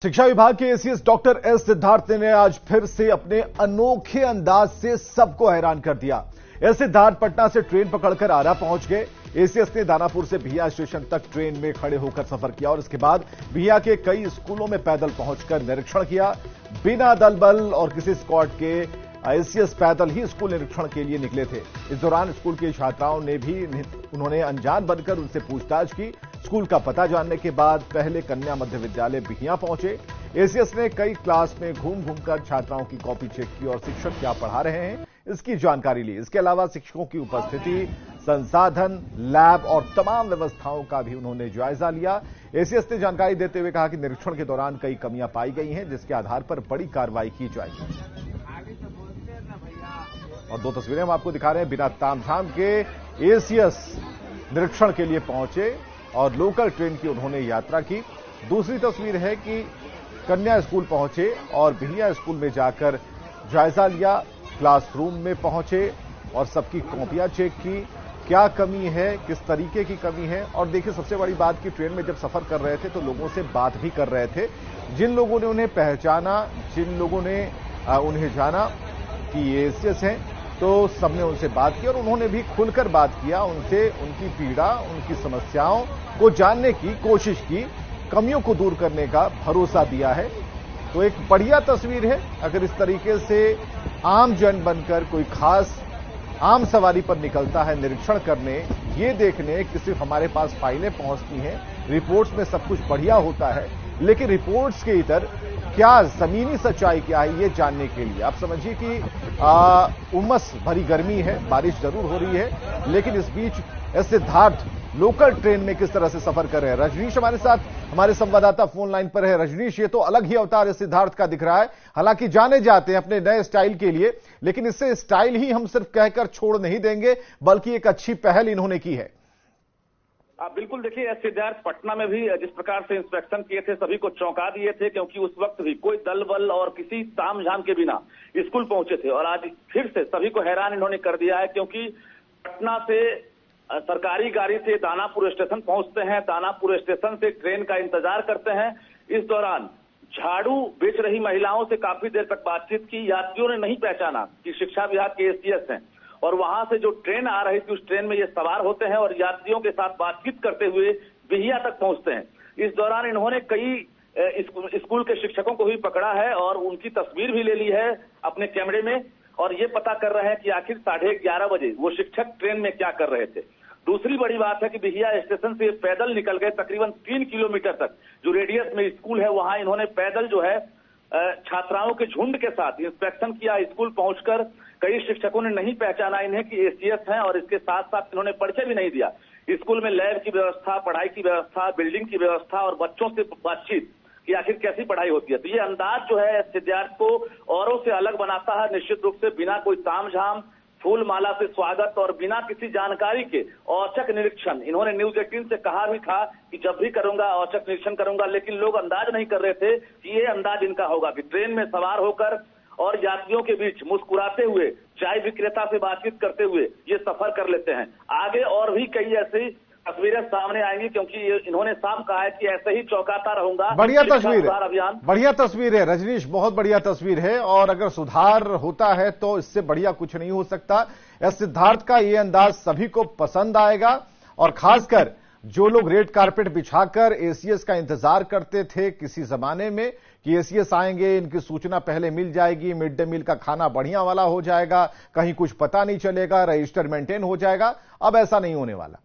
शिक्षा विभाग के एसीएस डॉक्टर एस सिद्धार्थ ने आज फिर से अपने अनोखे अंदाज से सबको हैरान कर दिया। एस सिद्धार्थ पटना से ट्रेन पकड़कर आरा पहुंच गए। एसीएस ने दानापुर से बिहिया स्टेशन तक ट्रेन में खड़े होकर सफर किया और इसके बाद बिहिया के कई स्कूलों में पैदल पहुंचकर निरीक्षण किया। बिना दल बल और किसी स्क्वाड के एसीएस पैदल ही स्कूल निरीक्षण के लिए निकले थे। इस दौरान स्कूल की छात्राओं ने भी उन्होंने अनजान बनकर उनसे पूछताछ की। स्कूल का पता जानने के बाद पहले कन्या मध्य विद्यालय बिहिया पहुंचे। एसीएस ने कई क्लास में घूम घूमकर छात्राओं की कॉपी चेक की और शिक्षक क्या पढ़ा रहे हैं इसकी जानकारी ली। इसके अलावा शिक्षकों की उपस्थिति, संसाधन, लैब और तमाम व्यवस्थाओं का भी उन्होंने जायजा लिया। एसीएस ने जानकारी देते हुए कहा कि निरीक्षण के दौरान कई कमियां पाई गई हैं, जिसके आधार पर बड़ी कार्रवाई की जाएगी। और दो तस्वीरें हम आपको दिखा रहे हैं। बिना तामझाम के एसीएस निरीक्षण के लिए पहुंचे और लोकल ट्रेन की उन्होंने यात्रा की। दूसरी तस्वीर है कि कन्या स्कूल पहुंचे और बिहिया स्कूल में जाकर जायजा लिया। क्लासरूम में पहुंचे और सबकी कॉपियां चेक की, क्या कमी है, किस तरीके की कमी है। और देखिए, सबसे बड़ी बात कि ट्रेन में जब सफर कर रहे थे तो लोगों से बात भी कर रहे थे। जिन लोगों ने उन्हें पहचाना, जिन लोगों ने उन्हें जाना कि ये एसीएस हैं, तो सबने उनसे बात की और उन्होंने भी खुलकर बात किया। उनसे उनकी पीड़ा, उनकी समस्याओं को जानने की कोशिश की, कमियों को दूर करने का भरोसा दिया है। तो एक बढ़िया तस्वीर है। अगर इस तरीके से आम जन बनकर कोई खास आम सवारी पर निकलता है निरीक्षण करने, ये देखने कि सिर्फ हमारे पास फाइलें पहुंचती हैं, रिपोर्ट्स में सब कुछ बढ़िया होता है, लेकिन रिपोर्ट्स के इधर क्या जमीनी सच्चाई क्या है ये जानने के लिए आप समझिए कि उमस भरी गर्मी है, बारिश जरूर हो रही है, लेकिन इस बीच एस सिद्धार्थ लोकल ट्रेन में किस तरह से सफर कर रहे हैं। रजनीश हमारे साथ, हमारे संवाददाता फोन लाइन पर है। रजनीश, ये तो अलग ही अवतार एस सिद्धार्थ का दिख रहा है। हालांकि जाने जाते हैं अपने नए स्टाइल के लिए, लेकिन इससे स्टाइल ही हम सिर्फ कहकर छोड़ नहीं देंगे, बल्कि एक अच्छी पहल इन्होंने की है। बिल्कुल, देखिए, एस सिद्धार्थ पटना में भी जिस प्रकार से इंस्पेक्शन किए थे सभी को चौंका दिए थे, क्योंकि उस वक्त भी कोई दल बल और किसी तामझाम के बिना स्कूल पहुंचे थे। और आज फिर से सभी को हैरान इन्होंने कर दिया है, क्योंकि पटना से सरकारी गाड़ी से दानापुर स्टेशन पहुंचते हैं, दानापुर स्टेशन से ट्रेन का इंतजार करते हैं। इस दौरान झाड़ू बेच रही महिलाओं से काफी देर तक बातचीत की। यात्रियों ने नहीं पहचाना कि शिक्षा विभाग के एसीएस हैं, और वहां से जो ट्रेन आ रही थी उस ट्रेन में ये सवार होते हैं और यात्रियों के साथ बातचीत करते हुए बिहिया तक पहुंचते हैं। इस दौरान इन्होंने कई स्कूल के शिक्षकों को भी पकड़ा है और उनकी तस्वीर भी ले ली है अपने कैमरे में, और ये पता कर रहे हैं कि आखिर 11:30 बजे वो शिक्षक ट्रेन में क्या कर रहे थे। दूसरी बड़ी बात है कि बिहिया स्टेशन से पैदल निकल गए तकरीबन 3 किलोमीटर तक, जो रेडियस में स्कूल है, वहां इन्होंने पैदल जो है छात्राओं के झुंड के साथ इंस्पेक्शन किया। स्कूल पहुंचकर कई शिक्षकों ने नहीं पहचाना इन्हें कि एसीएस हैं, और इसके साथ साथ इन्होंने परिचय भी नहीं दिया। स्कूल में लैब की व्यवस्था, पढ़ाई की व्यवस्था, बिल्डिंग की व्यवस्था और बच्चों से बातचीत कि आखिर कैसी पढ़ाई होती है। तो ये अंदाज जो है सिद्धार्थ को औरों से अलग बनाता है। निश्चित रूप से बिना कोई तामझाम, फूल माला से स्वागत और बिना किसी जानकारी के औचक निरीक्षण। इन्होंने न्यूज 18 से कहा भी था कि जब भी करूंगा औचक निरीक्षण करूंगा, लेकिन लोग अंदाज नहीं कर रहे थे कि ये अंदाज इनका होगा कि ट्रेन में सवार होकर और यात्रियों के बीच मुस्कुराते हुए, चाय विक्रेता से बातचीत करते हुए ये सफर कर लेते हैं। आगे और भी कई ऐसी तस्वीरें सामने आएंगी, क्योंकि इन्होंने साफ कहा है कि ऐसे ही चौंकाता रहूंगा। बढ़िया तस्वीर है, बढ़िया तस्वीर है रजनीश, बहुत बढ़िया तस्वीर है। और अगर सुधार होता है तो इससे बढ़िया कुछ नहीं हो सकता। एस सिद्धार्थ का ये अंदाज सभी को पसंद आएगा, और खासकर जो लोग रेड कारपेट बिछाकर एसीएस का इंतजार करते थे किसी जमाने में कि एसीएस आएंगे, इनकी सूचना पहले मिल जाएगी, मिड डे मील का खाना बढ़िया वाला हो जाएगा, कहीं कुछ पता नहीं चलेगा, रजिस्टर मेंटेन हो जाएगा, अब ऐसा नहीं होने वाला।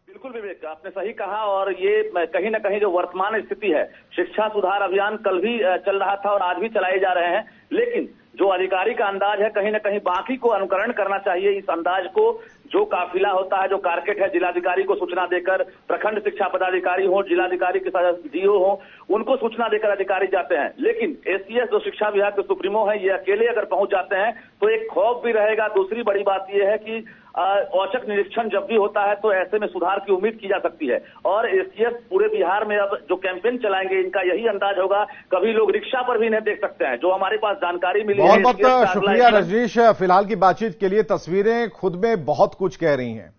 बिल्कुल विवेक, आपने सही कहा। और ये कहीं ना कहीं जो वर्तमान स्थिति है, शिक्षा सुधार अभियान कल भी चल रहा था और आज भी चलाए जा रहे हैं, लेकिन जो अधिकारी का अंदाज है कहीं ना कहीं बाकी को अनुकरण करना चाहिए। इस अंदाज को जो काफिला होता है, जो कारकेट है, जिलाधिकारी को सूचना देकर, प्रखंड शिक्षा पदाधिकारी हो, जिलाधिकारी के साथ डीओ हो, उनको सूचना देकर अधिकारी जाते हैं। लेकिन एसीएस जो शिक्षा विभाग के सुप्रीमो है, ये अकेले अगर पहुंच जाते हैं तो एक खौफ भी रहेगा। दूसरी बड़ी बात यह है कि औचक निरीक्षण जब भी होता है तो ऐसे में सुधार की उम्मीद की जा सकती है। और एसीएस पूरे बिहार में अब जो कैंपेन चलाएंगे, इनका यही अंदाज होगा, कभी लोग रिक्शा पर भी इन्हें देख सकते हैं। जो हमारे पास जानकारी मिली है। बहुत बहुत शुक्रिया रजनीश, फिलहाल की बातचीत के लिए। तस्वीरें खुद में बहुत कुछ कह रही हैं।